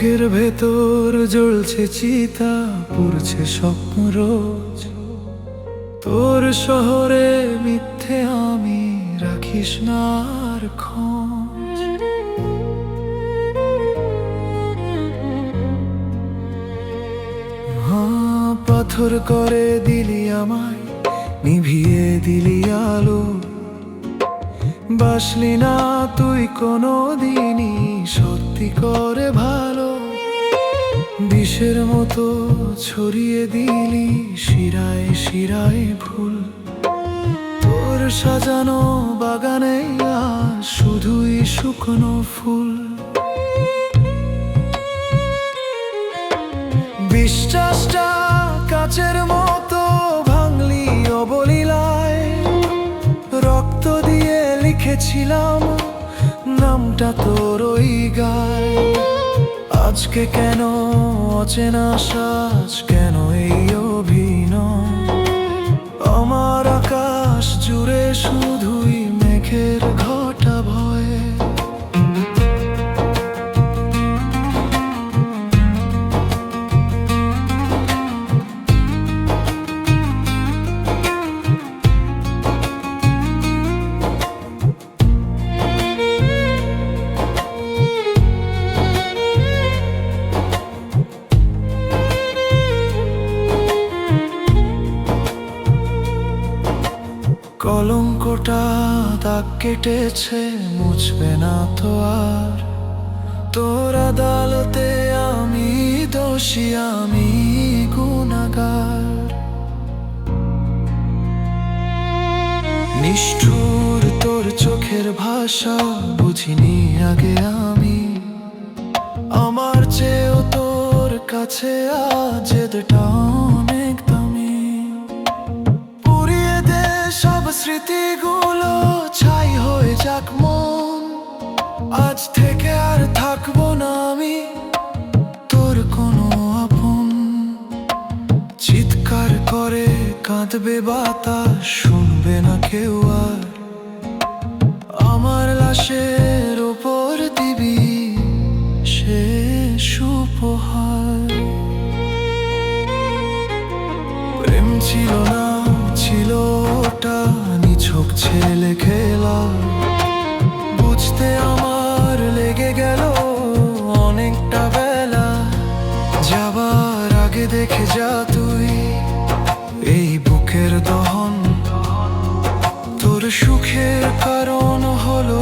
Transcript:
বুকের ভেতর জ্বলছে চিতা, পুড়ছে স্বপ্ন রোজ। তোর শহরে মিথ্যে আমি রাখিস না আর খোঁজ। পাথর করে দিলি আমায়, নিভিয়ে দিলি আলো। বাসলি না তুই কোনো দিনই সত্যি করে ভালো। বিষের মতো ছড়িয়ে দিলি শিরায় শিরায় ভুল। তোর সাজানো বাগানে আজ শুধুই শুকনো ফুল। বিশ্বাসটা কাচের মতো ভাঙলি অবলীলায়। রক্ত দিয়ে লিখেছিলাম নামটা তোর ওই গায়। আজকে কেন অচেনা শ্বাস, কেন এই অভিনয়? আমার আকাশ জুড়ে শুধুই মেঘের ঘটা ভয়। কলঙ্কটা দাগ কেটেছে, মুছবে না তো আর। তোর আদালতে আমি দোষী, আমি গুনাহগার। নিষ্ঠুর তোর চোখের ভাষা বুঝিনি আগে আমি। আমার চেয়েও তোর কাছে আজ জেদটা অনেক দামি। পুড়িয়ে দে সব স্মৃতিগুলো, ছাই হয়ে যাক মন। আজ থেকে আর থাকবো না আমি তোর কোনো আপন। চিৎকার করে কাঁদবে বাতাস, শুনবে না কেউ আর। আমার লাশের ওপর দিবি শেষ উপহার। প্রেম ছিল না, ছিল ওটা নিছক ছেলে খেলা। বুঝতে আমার লেগে গেল অনেকটা বেলা। যাবার আগে দেখে যা তুই এই বুকের দহন। তোর সুখের কারণ হলো